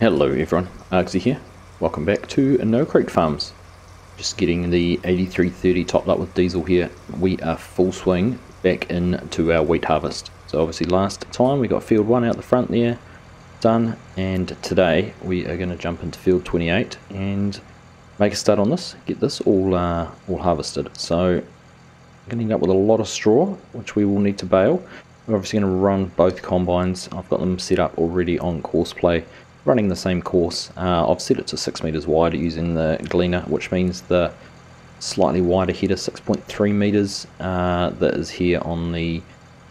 Hello everyone, Argsy here. Welcome back to No Creek Farms. Just getting the 8330 topped up with diesel here. We are full swing back into our wheat harvest. So obviously last time we got field 1 out the front there, done, and today we are going to jump into field 28 and make a start on this, get this all harvested. So I'm going to end up with a lot of straw, which we will need to bale. We're obviously going to run both combines. I've got them set up already on course play, running the same course. I've set it to 6 meters wide using the gleaner, which means the slightly wider header, 6.3 meters, that is here on the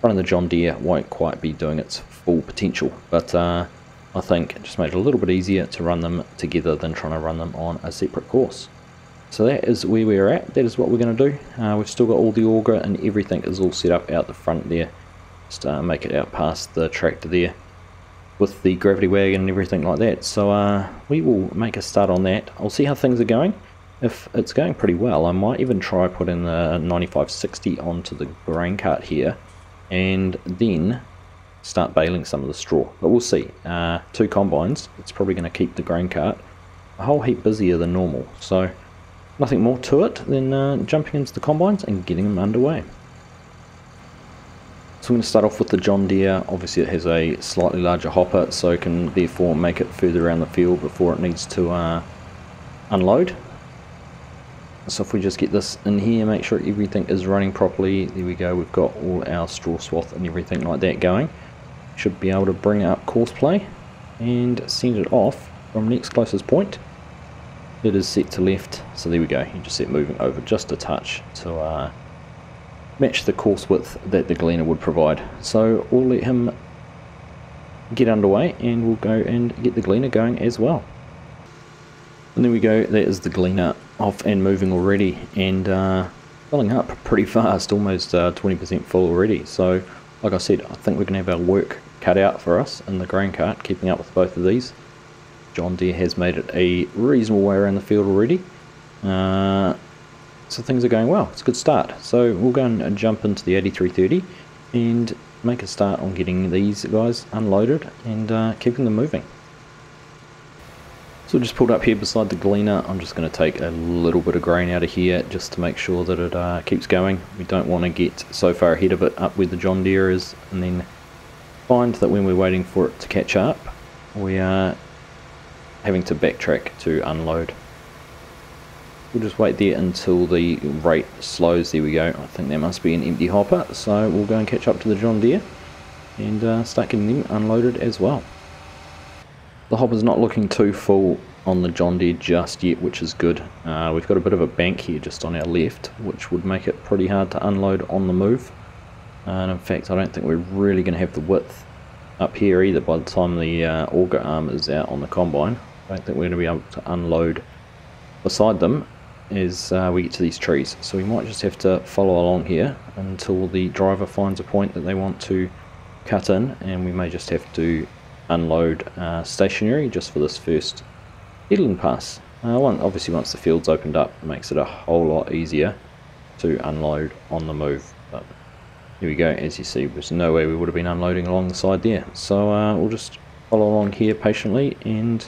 front of the John Deere won't quite be doing its full potential, but I think it just made it a little bit easier to run them together than trying to run them on a separate course. So that is where we're at. That is what we're going to do. We've still got all the auger and everything is all set up out the front there. Just make it out past the tractor there with the gravity wagon and everything like that. So we will make a start on that. I'll see how things are going. If it's going pretty well, I might even try putting the 9560 onto the grain cart here and then start baling some of the straw, but we'll see. 2 combines, it's probably going to keep the grain cart a whole heap busier than normal, so nothing more to it than jumping into the combines and getting them underway. So I'm going to start off with the John Deere. Obviously it has a slightly larger hopper, so it can therefore make it further around the field before it needs to unload. So if we just get this in here, make sure everything is running properly. There we go, we've got all our straw swath and everything like that going. Should be able to bring it up course play and send it off from next closest point. It is set to left, so there we go. You just set moving over just a touch to match the course width that the gleaner would provide. So we'll let him get underway and we'll go and get the gleaner going as well. And there we go, that is the gleaner off and moving already, and filling up pretty fast, almost 20% full already. So like I said, I think we're going to have our work cut out for us in the grain cart, keeping up with both of these. John Deere has made it a reasonable way around the field already. So things are going well. It's a good start. So we'll go and jump into the 8330 and make a start on getting these guys unloaded and keeping them moving. So just pulled up here beside the gleaner. I'm just going to take a little bit of grain out of here just to make sure that it keeps going. We don't want to get so far ahead of it up where the John Deere is and then find that when we're waiting for it to catch up, we are having to backtrack to unload. We'll just wait there until the rate slows. There we go. I think there must be an empty hopper, so we'll go and catch up to the John Deere and start getting them unloaded as well. The hopper's not looking too full on the John Deere just yet, which is good. We've got a bit of a bank here just on our left, which would make it pretty hard to unload on the move. And in fact, I don't think we're really going to have the width up here either by the time the auger arm is out on the combine. I don't think we're going to be able to unload beside them as we get to these trees, so we might just have to follow along here until the driver finds a point that they want to cut in, and we may just have to unload stationary just for this first headland pass. Obviously once the field's opened up, it makes it a whole lot easier to unload on the move, but here we go. As you see, there's no way we would have been unloading along the side there, so we'll just follow along here patiently and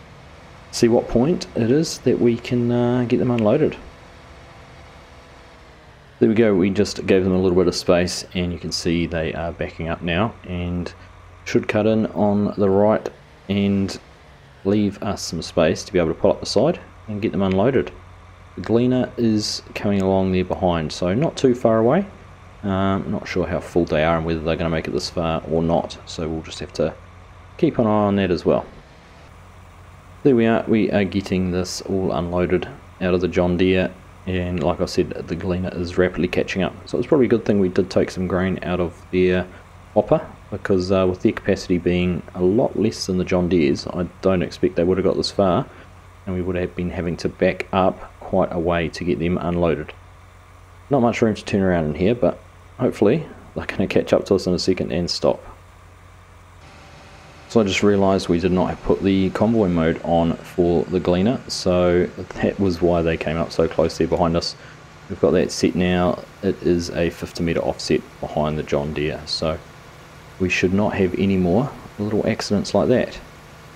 see what point it is that we can get them unloaded. There we go, we just gave them a little bit of space and you can see they are backing up now and should cut in on the right and leave us some space to be able to pull up the side and get them unloaded. The gleaner is coming along there behind, so not too far away. Not sure how full they are and whether they're going to make it this far or not, so we'll just have to keep an eye on that as well. There we are getting this all unloaded out of the John Deere, and like I said, the gleaner is rapidly catching up. So it's probably a good thing we did take some grain out of their hopper, because with their capacity being a lot less than the John Deere's, I don't expect they would have got this far, and we would have been having to back up quite a way to get them unloaded. Not much room to turn around in here, but hopefully they're going to catch up to us in a second and stop. So I just realised we did not have put the convoy mode on for the gleaner, so that was why they came up so close there behind us. We've got that set now. It is a 50 metre offset behind the John Deere, so we should not have any more little accidents like that.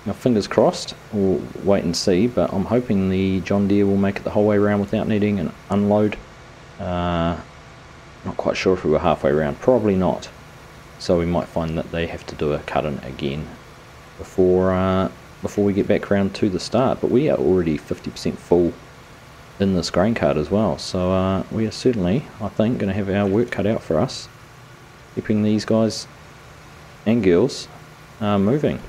Now fingers crossed, we'll wait and see, but I'm hoping the John Deere will make it the whole way around without needing an unload. Not quite sure if we were halfway around, probably not. So we might find that they have to do a cut-in again before we get back around to the start. But we are already 50% full in this grain cart as well, so we are certainly, I think, going to have our work cut out for us, keeping these guys and girls moving.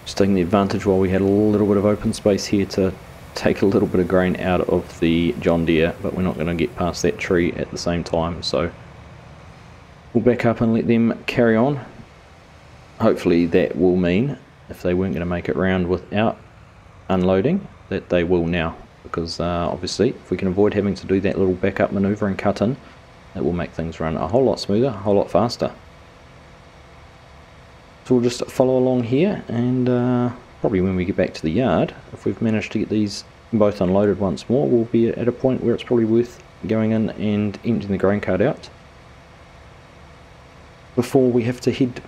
Just taking the advantage while we had a little bit of open space here to take a little bit of grain out of the John Deere, but we're not going to get past that tree at the same time, so we'll back up and let them carry on. Hopefully that will mean, if they weren't going to make it round without unloading, that they will now, because obviously if we can avoid having to do that little backup manoeuvre and cut in, it will make things run a whole lot smoother, a whole lot faster. So we'll just follow along here, and probably when we get back to the yard, if we've managed to get these both unloaded once more, we'll be at a point where it's probably worth going in and emptying the grain cart out before we have to head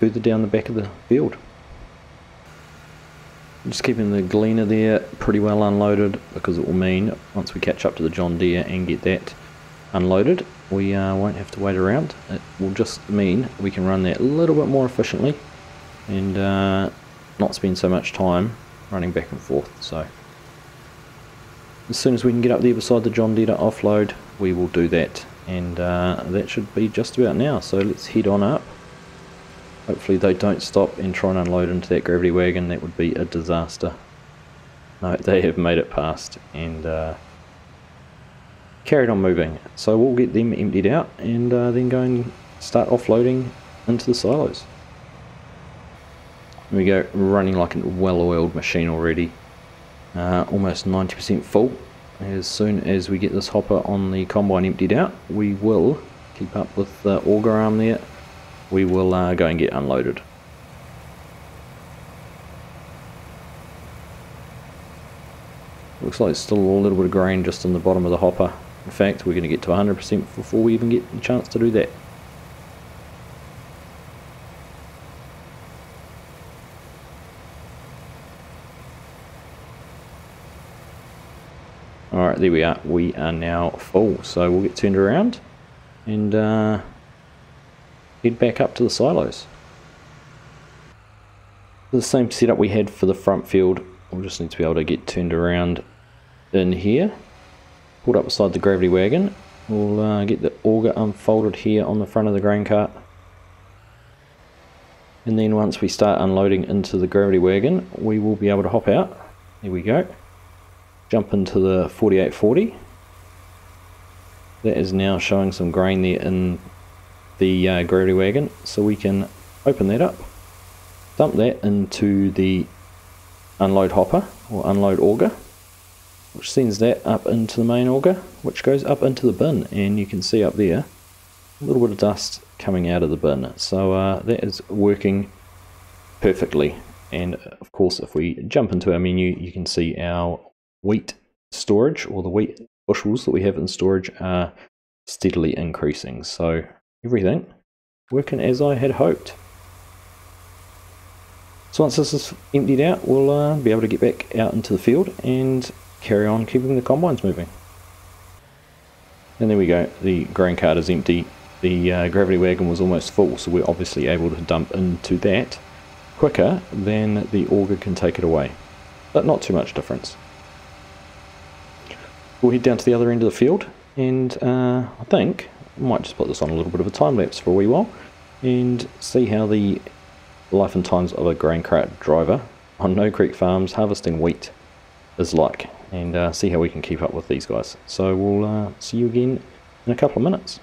further down the back of the field. Just keeping the gleaner there pretty well unloaded, because it will mean once we catch up to the John Deere and get that unloaded, we won't have to wait around. It will just mean we can run that a little bit more efficiently and not spend so much time running back and forth. So as soon as we can get up there beside the John Deere to offload, we will do that, and that should be just about now. So let's head on up. Hopefully they don't stop and try and unload into that gravity wagon. That would be a disaster. No, they have made it past and carried on moving. So we'll get them emptied out and then go and start offloading into the silos. There we go, running like a well-oiled machine already. Almost 90% full. As soon as we get this hopper on the combine emptied out, we will keep up with the auger arm there. We will go and get unloaded. Looks like there's still a little bit of grain just on the bottom of the hopper. In fact, we're going to get to 100% before we even get the chance to do that. Alright, there we are. We are now full. So we'll get turned around and head back up to the silos. The same setup we had for the front field. We'll just need to be able to get turned around in here, pulled up beside the gravity wagon. We'll get the auger unfolded here on the front of the grain cart, and then once we start unloading into the gravity wagon, we will be able to hop out. There we go. Jump into the 4840. That is now showing some grain there in the gravity wagon, so we can open that up, dump that into the unload hopper or unload auger, which sends that up into the main auger, which goes up into the bin, and you can see up there a little bit of dust coming out of the bin. So that is working perfectly. And of course, if we jump into our menu, you can see our wheat storage, or the wheat bushels that we have in storage, are steadily increasing. So everything working as I had hoped. So once this is emptied out, we'll be able to get back out into the field and carry on keeping the combines moving. And there we go, the grain cart is empty. The gravity wagon was almost full, so we're obviously able to dump into that quicker than the auger can take it away, but not too much difference. We'll head down to the other end of the field, and I think I might just put this on a little bit of a time lapse for a wee while and see how the life and times of a grain cart driver on No Creek Farms harvesting wheat is like, and see how we can keep up with these guys. So we'll see you again in a couple of minutes.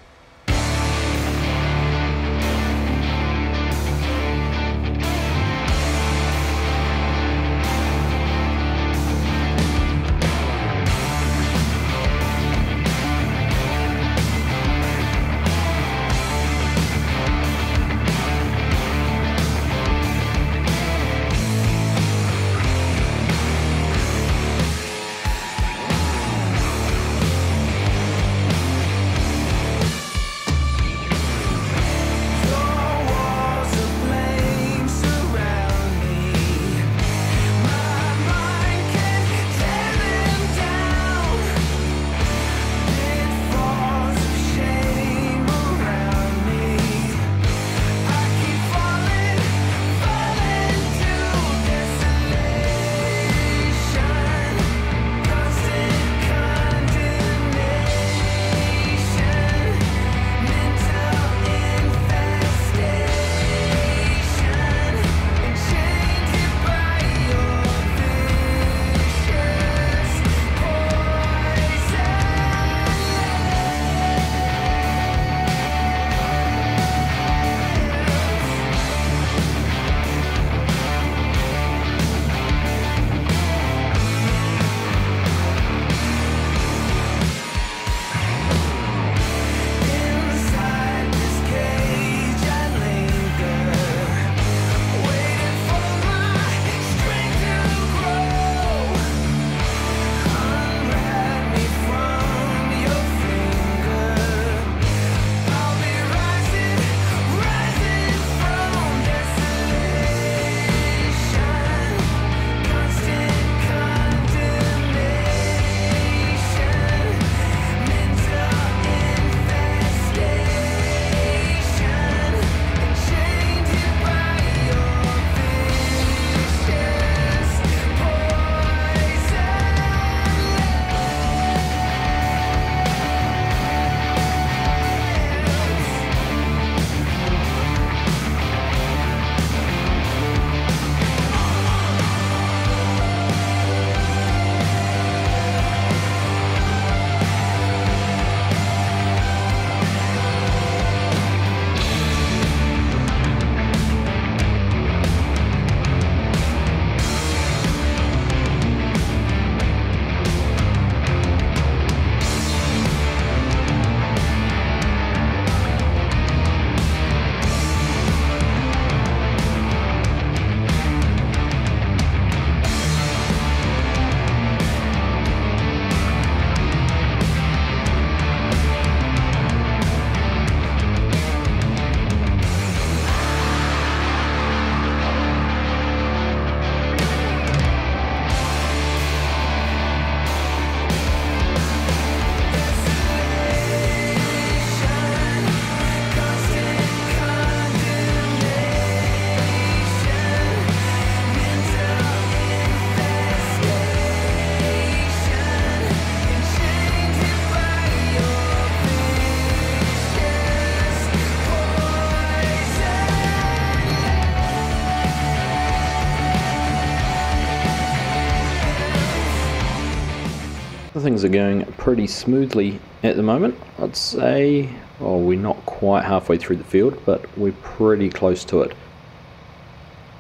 things are going pretty smoothly at the moment. I'd say, well, we're not quite halfway through the field, but we're pretty close to it.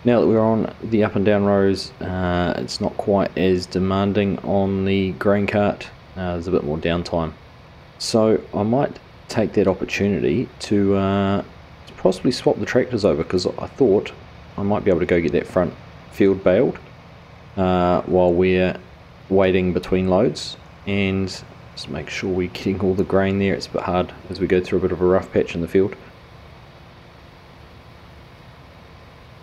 Now that we're on the up and down rows, it's not quite as demanding on the grain cart. There's a bit more downtime. So I might take that opportunity to possibly swap the tractors over, because I thought I might be able to go get that front field baled while we're waiting between loads, and just make sure we're getting all the grain there. It's a bit hard as we go through a bit of a rough patch in the field,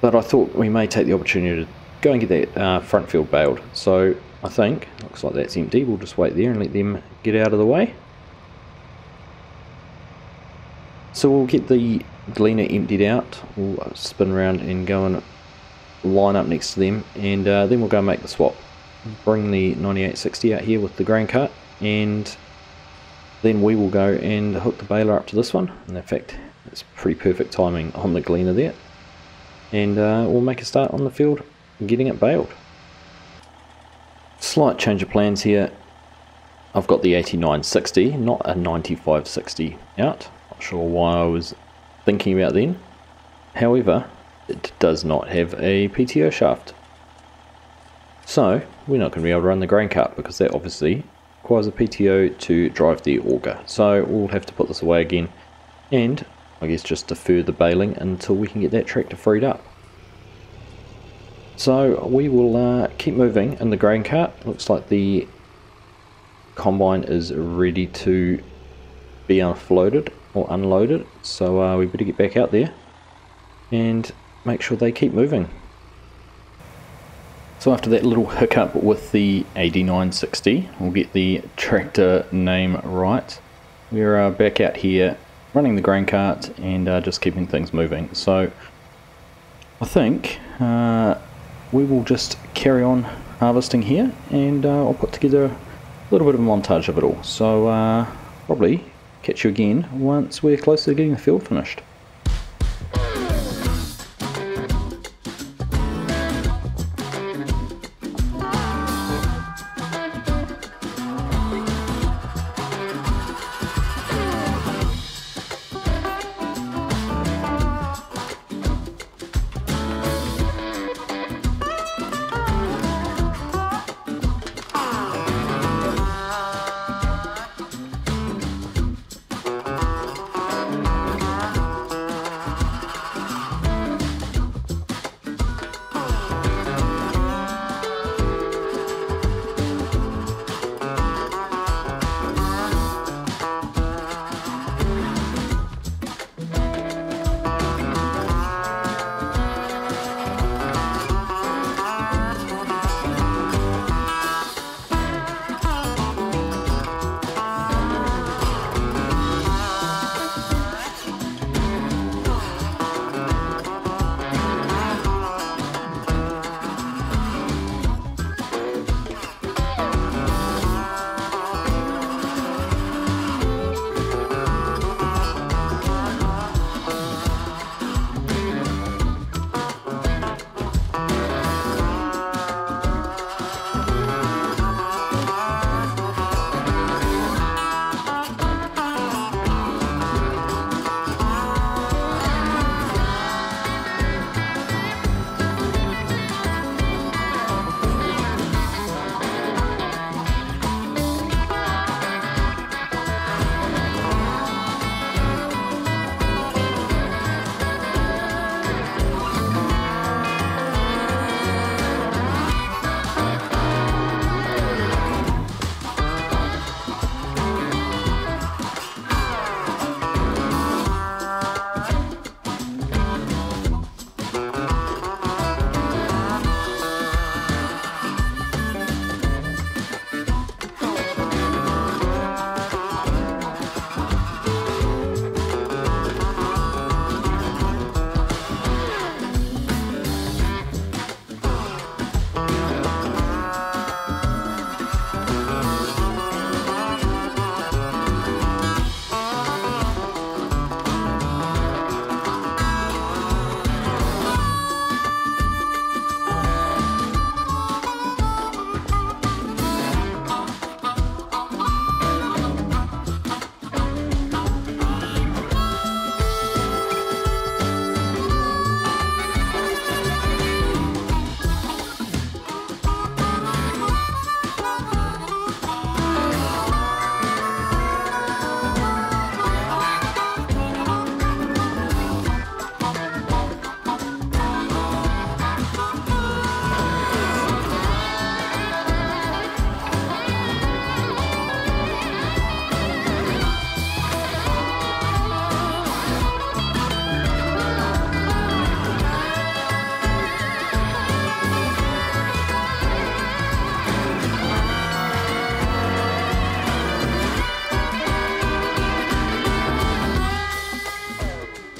but I thought we may take the opportunity to go and get that front field baled. So I think, looks like that's empty. We'll just wait there and let them get out of the way. So we'll get the gleaner emptied out, we'll spin around and go and line up next to them, and then we'll go and make the swap. Bring the 9860 out here with the grain cart, and then we will go and hook the baler up to this one. And in fact, it's pretty perfect timing on the gleaner there, and we'll make a start on the field getting it baled. Slight change of plans here. I've got the 8960, not a 9560 out. Not sure why I was thinking about then. However, it does not have a PTO shaft, so we're not going to be able to run the grain cart, because that obviously requires a PTO to drive the auger. So we'll have to put this away again, and I guess just defer the baling until we can get that tractor freed up. So we will keep moving in the grain cart. Looks like the combine is ready to be offloaded or unloaded, so we better get back out there and make sure they keep moving. So after that little hiccup with the 8960, we'll get the tractor name right. We're back out here running the grain cart and just keeping things moving. So I think we will just carry on harvesting here, and I'll put together a little bit of a montage of it all. So probably catch you again once we're close to getting the field finished.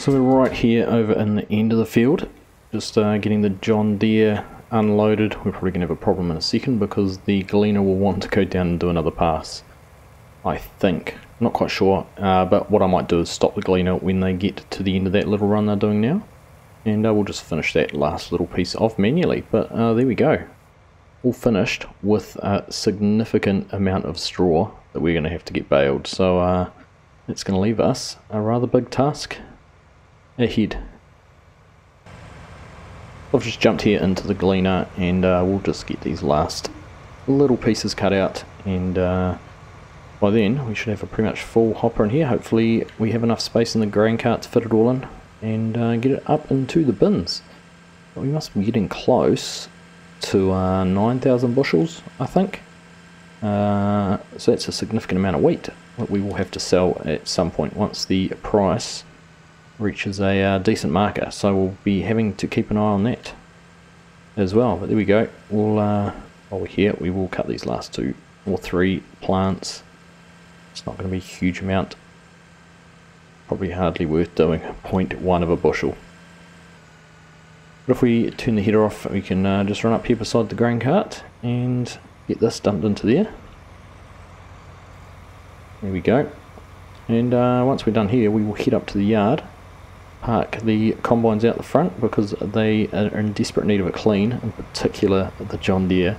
So we're right here over in the end of the field, just getting the John Deere unloaded. We're probably going to have a problem in a second because the gleaner will want to go down and do another pass, I think. Not quite sure, but what I might do is stop the gleaner when they get to the end of that little run they're doing now, and we'll just finish that last little piece off manually. But there we go, all finished with a significant amount of straw that we're going to have to get baled. So it's going to leave us a rather big task ahead. I've just jumped here into the gleaner, and we'll just get these last little pieces cut out, and by then we should have a pretty much full hopper in here. Hopefully we have enough space in the grain cart to fit it all in and get it up into the bins. But we must be getting close to 9,000 bushels, I think. So that's a significant amount of wheat that we will have to sell at some point once the price reaches a decent marker, so we'll be having to keep an eye on that as well. But there we go. We'll while we're here, we will cut these last 2 or 3 plants. It's not going to be a huge amount, probably hardly worth doing 0.1 of a bushel. But if we turn the heater off, we can just run up here beside the grain cart and get this dumped into there. There we go. And once we're done here, we will head up to the yard, park the combines out the front because they are in desperate need of a clean, in particular the John Deere.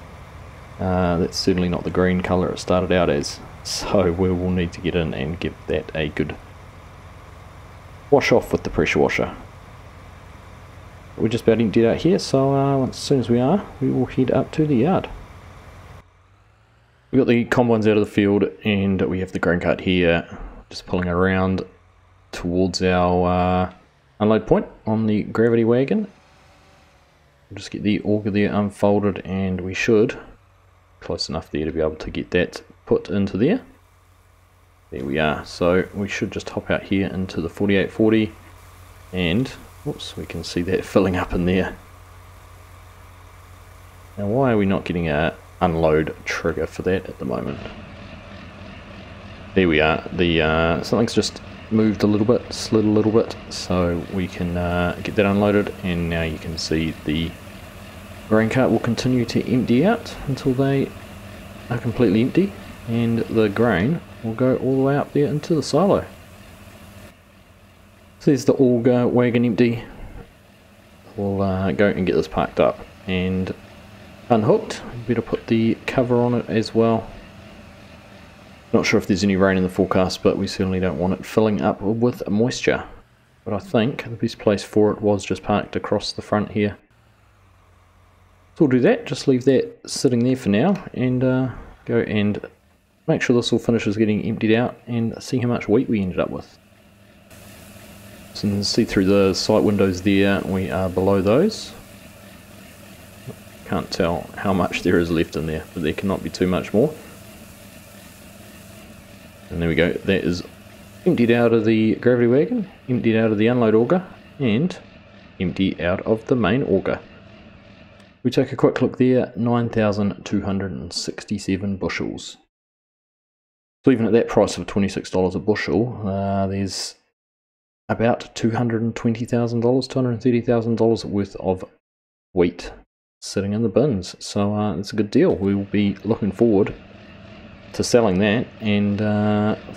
That's certainly not the green colour it started out as, so we will need to get in and give that a good wash off with the pressure washer. We're just about emptied out here, so as soon as we are, we will head up to the yard. We've got the combines out of the field, and we have the grain cart here, just pulling around towards our unload point on the gravity wagon. We'll just get the auger there unfolded, and we should close enough there to be able to get that put into there. There we are. So we should just hop out here into the 4840, and whoops, we can see that filling up in there. Now why are we not getting a unload trigger for that at the moment? There we are. The something's just moved a little bit, slid a little bit, so we can get that unloaded, and now you can see the grain cart will continue to empty out until they are completely empty, and the grain will go all the way up there into the silo. So there's the auger wagon empty. We'll go and get this parked up and unhooked. Better put the cover on it as well. Not sure if there's any rain in the forecast, but we certainly don't want it filling up with moisture. But I think the best place for it was just parked across the front here. So we'll do that, just leave that sitting there for now, and go and make sure this all finishes getting emptied out and see how much wheat we ended up with. So you can see through the sight windows there, we are below those. Can't tell how much there is left in there, but there cannot be too much more. And there we go, that is emptied out of the gravity wagon, emptied out of the unload auger, and empty out of the main auger. We take a quick look there, 9,267 bushels. So even at that price of $26 a bushel, there's about $220,000, $230,000 worth of wheat sitting in the bins. So it's a good deal. We will be looking forward to selling that and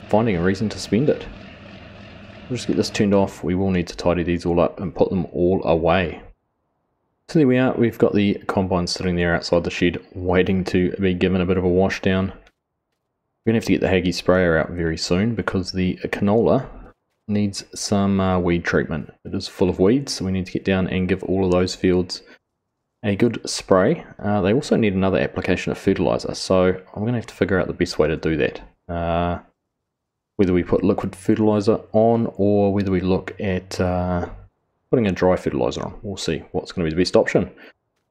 finding a reason to spend it. We'll just get this turned off. We will need to tidy these all up and put them all away. So there we are. We've got the combine sitting there outside the shed waiting to be given a bit of a wash down. We're going to have to get the Haggy sprayer out very soon because the canola needs some weed treatment. It is full of weeds, so we need to get down and give all of those fields a good spray. They also need another application of fertilizer, so I'm going to have to figure out the best way to do that. Whether we put liquid fertilizer on or whether we look at putting a dry fertilizer on. We'll see what's going to be the best option.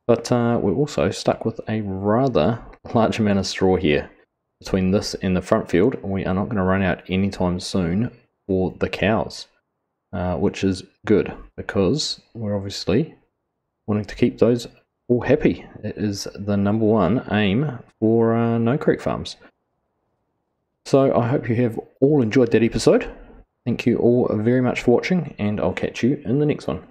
But we're also stuck with a rather large amount of straw here between this and the front field. We are not going to run out anytime soon for the cows, which is good because we're obviously wanting to keep those all happy. It is the #1 aim for No Creek Farms. So I hope you have all enjoyed that episode. Thank you all very much for watching, and I'll catch you in the next one.